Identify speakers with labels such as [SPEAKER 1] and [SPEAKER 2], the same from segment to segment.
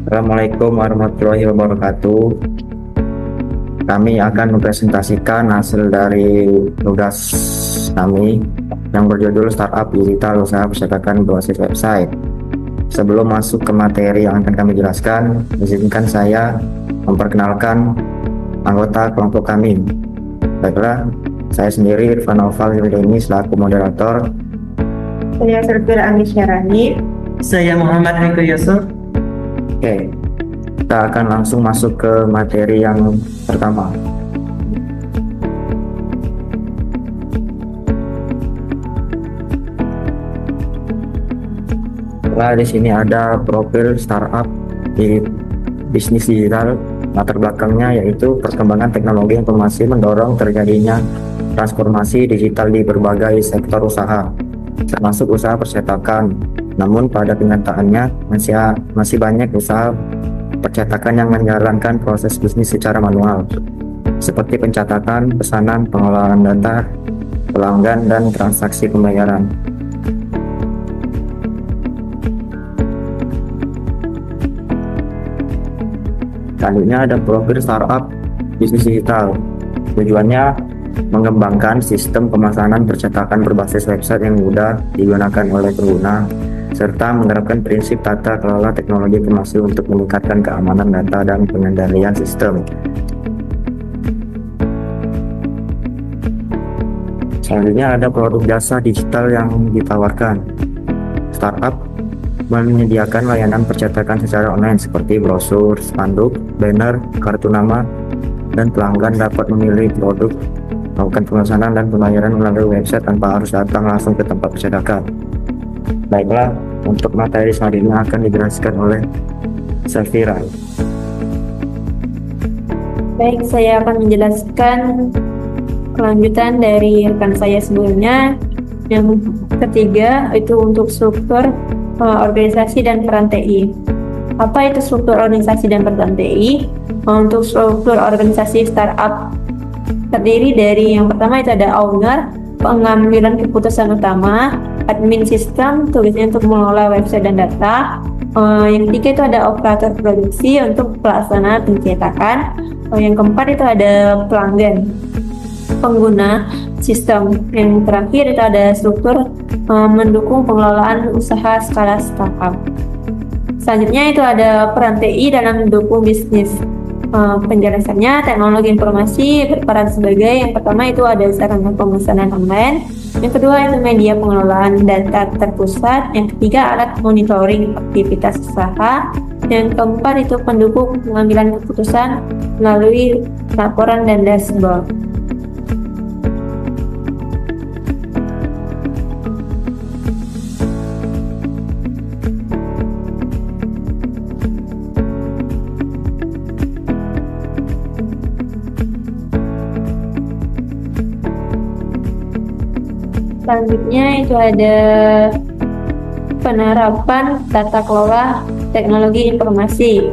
[SPEAKER 1] Assalamualaikum warahmatullahi wabarakatuh. Kami akan mempresentasikan hasil dari tugas kami yang berjudul Startup Digital Usaha Percetakan Berbasis Website. Sebelum masuk ke materi yang akan kami jelaskan, izinkan saya memperkenalkan anggota kelompok kami. Baiklah, saya sendiri Irfan Noval Yudhini selaku moderator.
[SPEAKER 2] Saya Serpil Anies Syarani.
[SPEAKER 3] Saya Muhammad Riko Yusuf.
[SPEAKER 1] Oke, kita akan langsung masuk ke materi yang pertama. Nah, di sini ada profil startup di bisnis digital. Latar belakangnya yaitu perkembangan teknologi informasi mendorong terjadinya transformasi digital di berbagai sektor usaha, termasuk usaha percetakan. Namun pada kenyataannya masih banyak usaha percetakan yang menjalankan proses bisnis secara manual, seperti pencatatan, pesanan, pengelolaan data pelanggan, dan transaksi pembayaran. Selanjutnya ada profil startup bisnis digital. Tujuannya mengembangkan sistem pemesanan percetakan berbasis website yang mudah digunakan oleh pengguna, serta menerapkan prinsip tata kelola teknologi informasi untuk meningkatkan keamanan data dan pengendalian sistem. Selanjutnya ada produk jasa digital yang ditawarkan. Startup menyediakan layanan percetakan secara online seperti brosur, spanduk, banner, kartu nama, dan pelanggan dapat memilih produk, melakukan pemesanan dan pembayaran melalui website tanpa harus datang langsung ke tempat percetakan. Baiklah, untuk materi selanjutnya akan dijelaskan oleh Safira.
[SPEAKER 2] Baik, saya akan menjelaskan kelanjutan dari rekan saya sebelumnya. Yang ketiga itu untuk struktur organisasi dan peran TI. Apa itu struktur organisasi dan peran TI? Untuk struktur organisasi startup terdiri dari yang pertama itu ada owner, pengambilan keputusan utama, admin sistem, tugasnya untuk mengelola website dan data. Yang ketiga itu ada operator produksi untuk pelaksanaan pencetakan. Yang keempat itu ada pelanggan, pengguna sistem. Yang terakhir itu ada struktur mendukung pengelolaan usaha skala startup. Selanjutnya itu ada peran TI dalam mendukung bisnis. Penjelasannya, teknologi informasi berperan sebagai yang pertama itu ada sarana pemesanan online, yang kedua itu media pengelolaan data terpusat, yang ketiga alat monitoring aktivitas usaha, yang keempat itu pendukung pengambilan keputusan melalui laporan dan dashboard. Selanjutnya itu ada penerapan tata kelola teknologi informasi.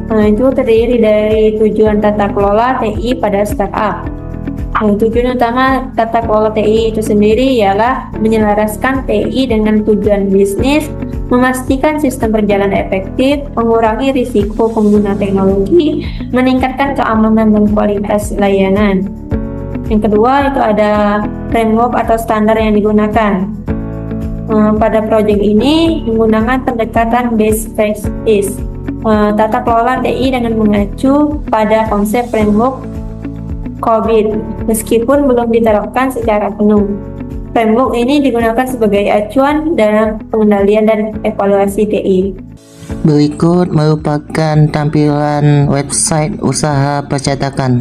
[SPEAKER 2] Itu terdiri dari tujuan tata kelola TI pada startup. Tujuan utama tata kelola TI itu sendiri ialah menyelaraskan TI dengan tujuan bisnis, memastikan sistem berjalan efektif, mengurangi risiko pengguna teknologi, meningkatkan keamanan dan kualitas layanan. Yang kedua itu ada framework atau standar yang digunakan. Pada proyek ini menggunakan pendekatan best practice, tata kelola TI dengan mengacu pada konsep framework COVID, meskipun belum diterapkan secara penuh. Framework ini digunakan sebagai acuan dalam pengendalian dan evaluasi TI.
[SPEAKER 3] Berikut merupakan tampilan website usaha percetakan.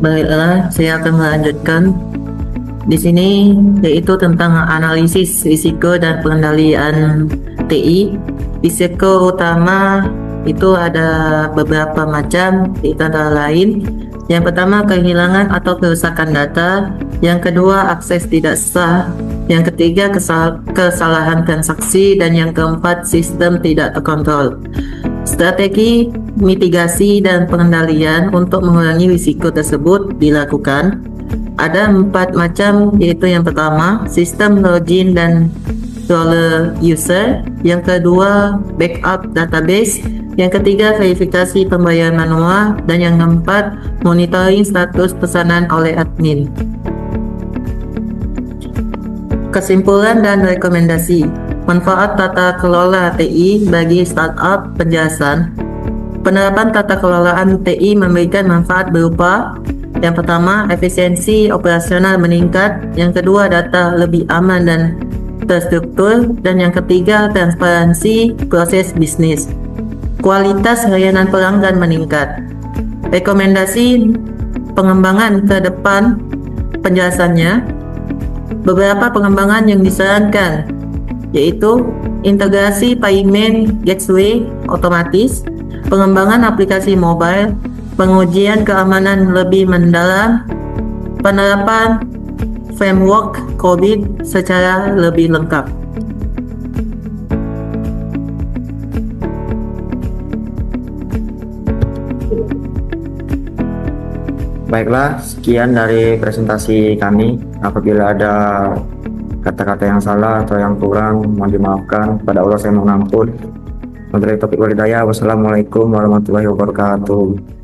[SPEAKER 3] Baiklah, saya akan melanjutkan di sini, yaitu tentang analisis risiko dan pengendalian TI. Risiko utama itu ada beberapa macam, yaitu antara lain yang pertama kehilangan atau kerusakan data, yang kedua akses tidak sah, yang ketiga kesalahan transaksi, dan yang keempat sistem tidak terkontrol. Strategi mitigasi dan pengendalian untuk mengurangi risiko tersebut dilakukan. Ada 4 macam, yaitu yang pertama sistem login dan roller user, yang kedua backup database, yang ketiga verifikasi pembayaran manual, dan yang keempat monitoring status pesanan oleh admin. Kesimpulan dan rekomendasi. Manfaat tata kelola TI bagi startup. Penjelasan. Penerapan tata kelolaan TI memberikan manfaat berupa yang pertama, efisiensi operasional meningkat, yang kedua, data lebih aman dan terstruktur, dan yang ketiga, transparansi proses bisnis. Kualitas layanan pelanggan meningkat. Rekomendasi pengembangan ke depan. Penjelasannya, beberapa pengembangan yang disarankan yaitu integrasi payment gateway otomatis, pengembangan aplikasi mobile, pengujian keamanan lebih mendalam, penerapan framework COVID secara lebih lengkap.
[SPEAKER 1] Baiklah, sekian dari presentasi kami. Apabila ada kata-kata yang salah atau yang kurang, mohon dimaafkan. Pada Allah saya mohon ampun. Wabillahi taufiq wal hidayah. Wassalamualaikum warahmatullahi wabarakatuh.